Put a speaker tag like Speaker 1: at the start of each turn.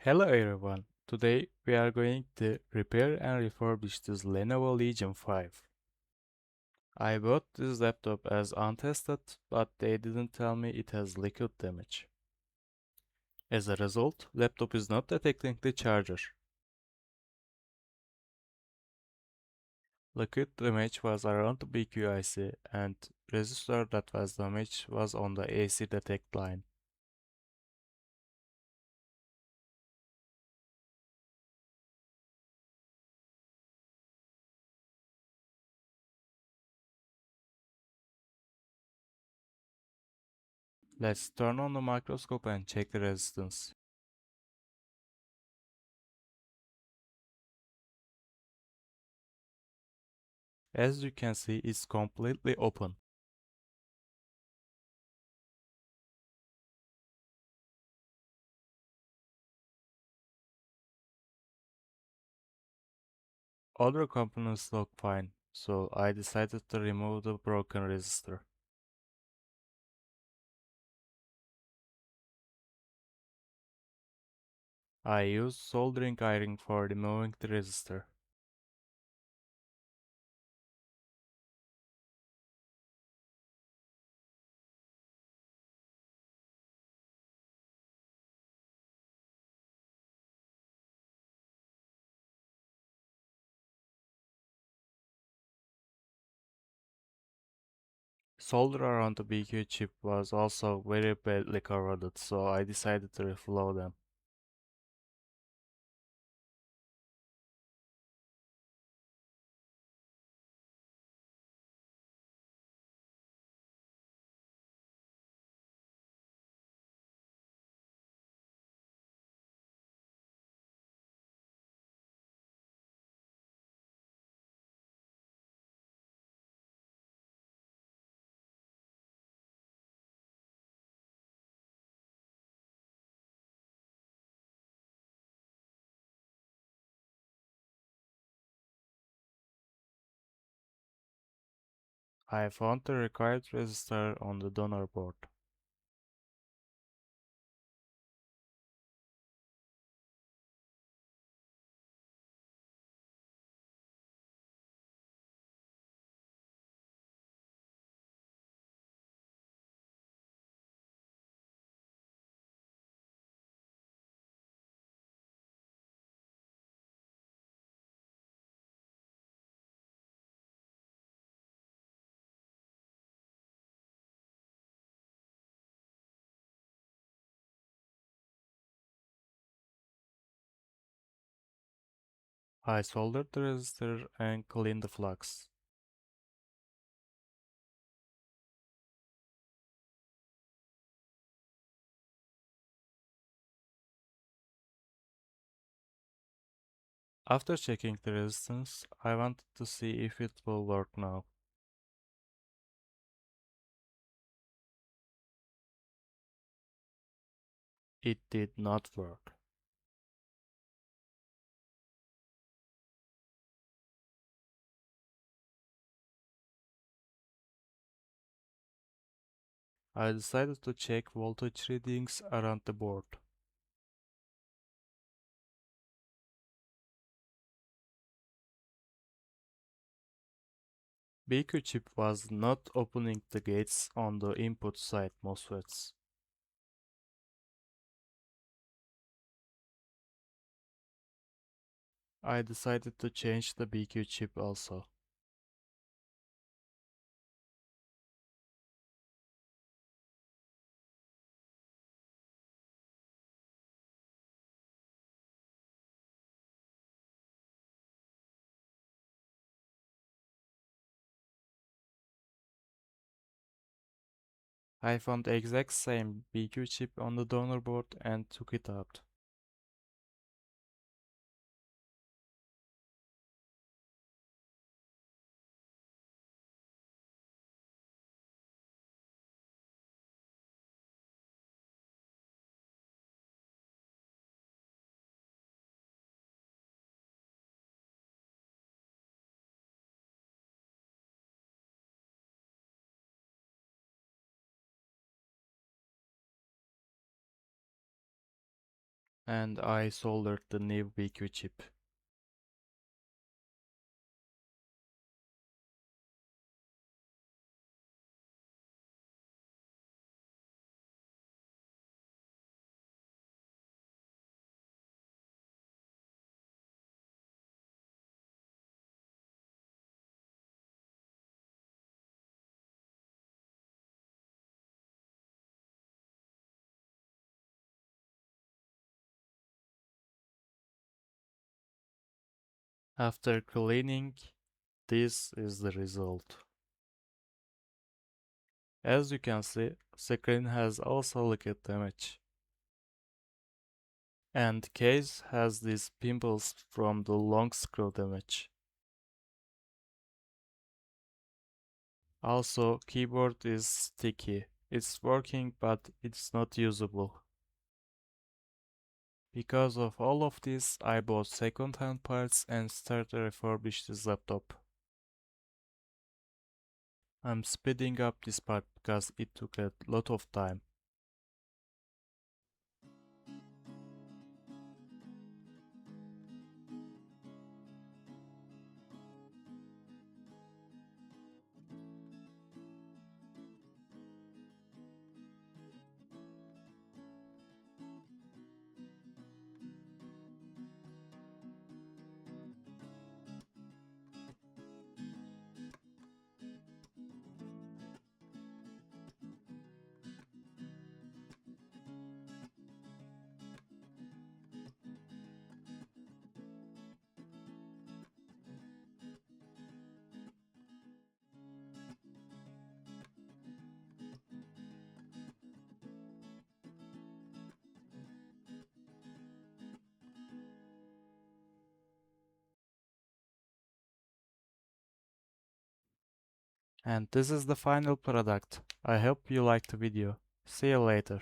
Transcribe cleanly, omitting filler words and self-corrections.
Speaker 1: Hello everyone. Today we are going to repair and refurbish this Lenovo Legion 5. I bought this laptop as untested, but they didn't tell me it has liquid damage. As a result, laptop is not detecting the charger. Liquid damage was around the BQIC and resistor that was damaged was on the AC detect line. Let's turn on the microscope and check the resistance. As you can see, it's completely open. Other components look fine, so I decided to remove the broken resistor. I used soldering iron for removing the resistor. Solder around the BQ chip was also very badly corroded, so I decided to reflow them. I found the required resistor on the donor board. I soldered the resistor and cleaned the flux. After checking the resistance, I wanted to see if it will work now. It did not work. I decided to check voltage readings around the board. BQ chip was not opening the gates on the input side MOSFETs. I decided to change the BQ chip also. I found the exact same BQ chip on the donor board and took it out. and I soldered the new BQ chip. After cleaning, this is the result. As you can see, screen has also liquid damage. And case has these pimples from the long screw damage. Also, keyboard is sticky. It's working, but it's not usable. Because of all of this, I bought second-hand parts and started to refurbish this laptop. I'm speeding up this part because it took a lot of time. And this is the final product. I hope you liked the video. See you later.